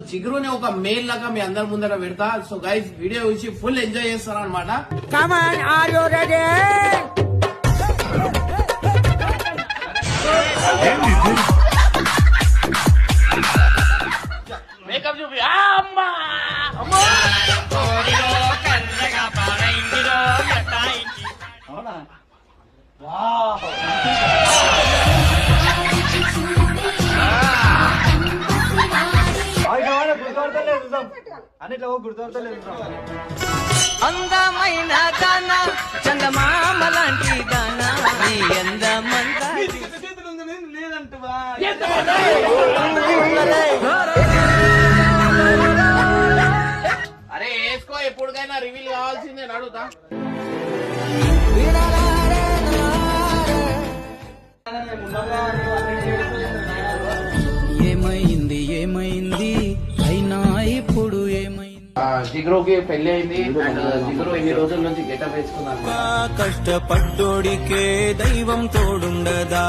చిగురుని ఒక మెయిల్ లాగా మీ అందరి ముందర పెడతా. సో గైస్ వీడియో చూసి ఫుల్ ఎంజాయ్ చేస్తారు అనమాట. మేకప్ చూపి అందమైన దాన చందమామ లాంటి దాన అందమంతా అరే వేసుకో, ఎప్పటికైనా రివీల్ కావాల్సిందే అడుగుతా. ఏమైంది ఏమైంది అయినా ఇప్పుడు ఏమైంది. జిగ్రోకి పెళ్లి అయింది అండ్ జిగ్రో ఇన్ని రోజుల నుంచి గెటప్ వేసుకున్నాను. కష్టపడ్డోడికే దైవం తోడుండదా.